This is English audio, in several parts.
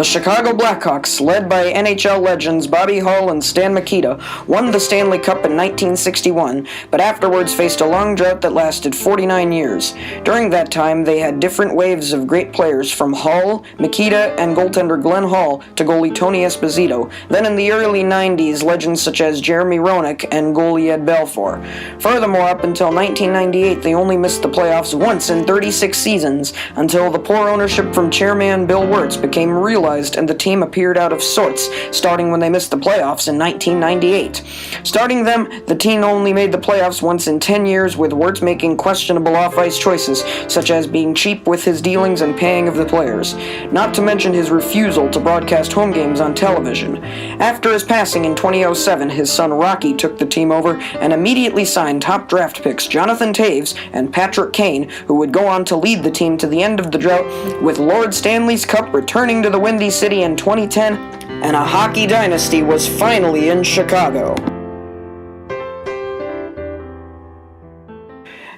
The Chicago Blackhawks, led by NHL legends Bobby Hull and Stan Mikita, won the Stanley Cup in 1961, but afterwards faced a long drought that lasted 49 years. During that time, they had different waves of great players, from Hull, Mikita, and goaltender Glenn Hall to goalie Tony Esposito. Then in the early 90s, legends such as Jeremy Roenick and goalie Ed Belfour. Furthermore, up until 1998, they only missed the playoffs once in 36 seasons, until the poor ownership from chairman Bill Wirtz became realized and the team appeared out of sorts, starting when they missed the playoffs in 1998. Starting them, the team only made the playoffs once in 10 years, with Wirtz making questionable off-ice choices, such as being cheap with his dealings and paying of the players, not to mention his refusal to broadcast home games on television. After his passing in 2007, his son Rocky took the team over and immediately signed top draft picks Jonathan Toews and Patrick Kane, who would go on to lead the team to the end of the drought, with Lord Stanley's Cup returning to the Windy City in 2010, and a hockey dynasty was finally in Chicago.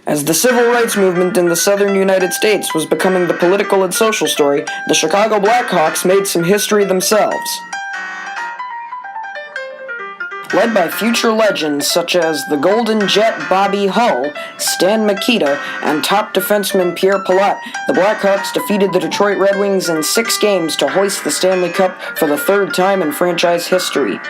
As the civil rights movement in the southern United States was becoming the political and social story, the Chicago Blackhawks made some history themselves. Led by future legends such as the Golden Jet Bobby Hull, Stan Mikita, and top defenseman Pierre Palat, the Blackhawks defeated the Detroit Red Wings in 6 games to hoist the Stanley Cup for the 3rd time in franchise history.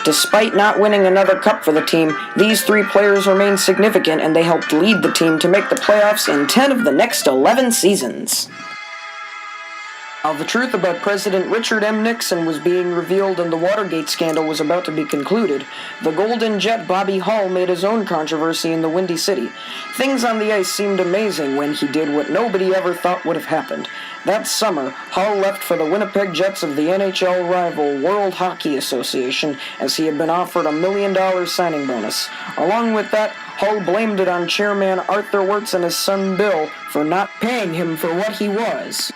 Despite not winning another cup for the team, these 3 players remained significant, and they helped lead the team to make the playoffs in 10 of the next 11 seasons. While the truth about President Richard M. Nixon was being revealed and the Watergate scandal was about to be concluded, the Golden Jet Bobby Hull made his own controversy in the Windy City. Things on the ice seemed amazing when he did what nobody ever thought would have happened. That summer, Hull left for the Winnipeg Jets of the NHL rival World Hockey Association, as he had been offered $1 million signing bonus. Along with that, Hull blamed it on chairman Arthur Wirtz and his son Bill for not paying him for what he was.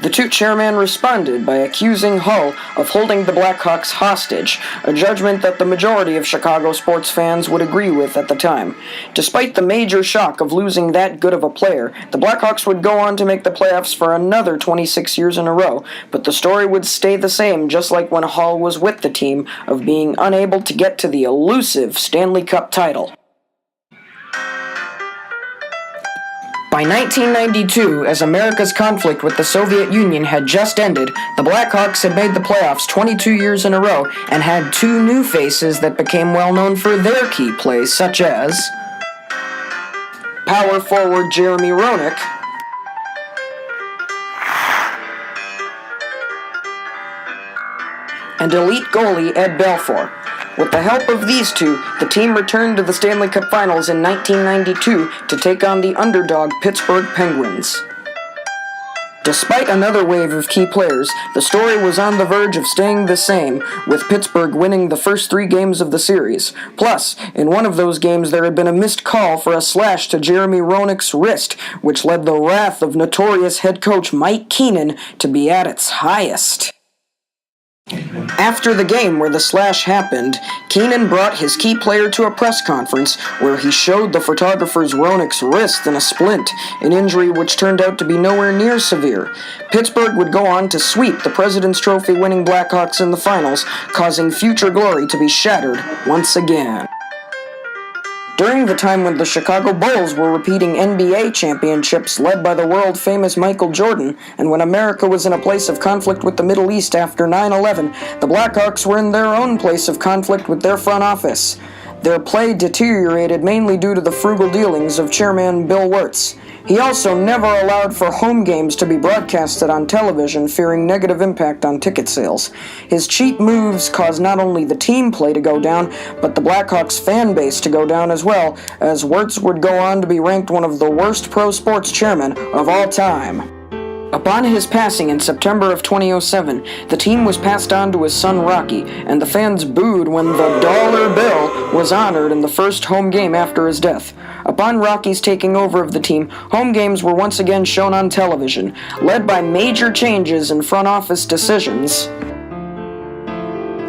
The two chairmen responded by accusing Hull of holding the Blackhawks hostage, a judgment that the majority of Chicago sports fans would agree with at the time. Despite the major shock of losing that good of a player, the Blackhawks would go on to make the playoffs for another 26 years in a row, but the story would stay the same, just like when Hull was with the team, of being unable to get to the elusive Stanley Cup title. By 1992, as America's conflict with the Soviet Union had just ended, the Blackhawks had made the playoffs 22 years in a row and had 2 new faces that became well known for their key plays, such as power forward Jeremy Roenick and elite goalie Ed Belfour. With the help of these two, the team returned to the Stanley Cup Finals in 1992 to take on the underdog Pittsburgh Penguins. Despite another wave of key players, the story was on the verge of staying the same, with Pittsburgh winning the first 3 games of the series. Plus, in one of those games there had been a missed call for a slash to Jeremy Roenick's wrist, which led the wrath of notorious head coach Mike Keenan to be at its highest. After the game where the slash happened, Keenan brought his key player to a press conference where he showed the photographers Roenick's wrist in a splint, an injury which turned out to be nowhere near severe. Pittsburgh would go on to sweep the President's Trophy winning Blackhawks in the finals, causing future glory to be shattered once again. During the time when the Chicago Bulls were repeating NBA championships led by the world-famous Michael Jordan, and when America was in a place of conflict with the Middle East after 9/11, the Blackhawks were in their own place of conflict with their front office. Their play deteriorated mainly due to the frugal dealings of chairman Bill Wirtz. He also never allowed for home games to be broadcasted on television, fearing negative impact on ticket sales. His cheap moves caused not only the team play to go down, but the Blackhawks fan base to go down as well, as Wirtz would go on to be ranked one of the worst pro sports chairmen of all time. Upon his passing in September of 2007, the team was passed on to his son Rocky, and the fans booed when the dollar bill was honored in the first home game after his death. Upon Rocky's taking over of the team, home games were once again shown on television, led by major changes in front office decisions.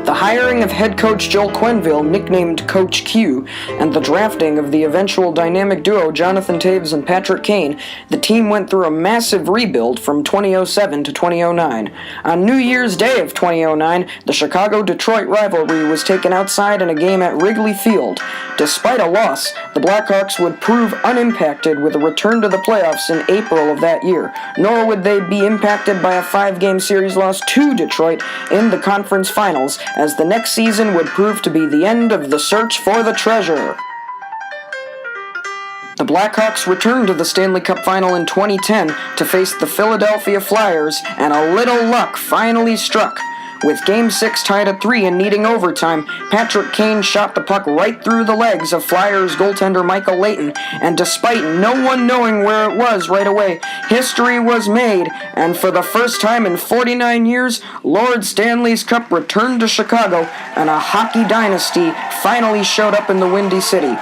The hiring of head coach Joel Quenneville, nicknamed Coach Q, and the drafting of the eventual dynamic duo Jonathan Toews and Patrick Kane, the team went through a massive rebuild from 2007 to 2009. On New Year's Day of 2009, the Chicago-Detroit rivalry was taken outside in a game at Wrigley Field. Despite a loss, the Blackhawks would prove unimpacted with a return to the playoffs in April of that year, nor would they be impacted by a 5-game series loss to Detroit in the conference finals, as the next season would prove to be the end of the search for the treasure. The Blackhawks returned to the Stanley Cup Final in 2010 to face the Philadelphia Flyers, and a little luck finally struck. With Game 6 tied at 3 and needing overtime, Patrick Kane shot the puck right through the legs of Flyers goaltender Michael Leighton, and despite no one knowing where it was right away, history was made, and for the first time in 49 years, Lord Stanley's Cup returned to Chicago, and a hockey dynasty finally showed up in the Windy City.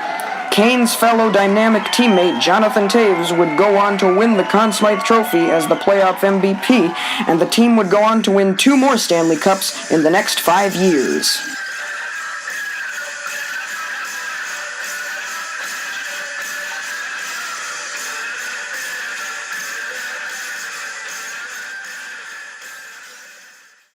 Kane's fellow dynamic teammate Jonathan Toews would go on to win the Conn Smythe Trophy as the playoff MVP, and the team would go on to win 2 more Stanley Cups in the next 5 years.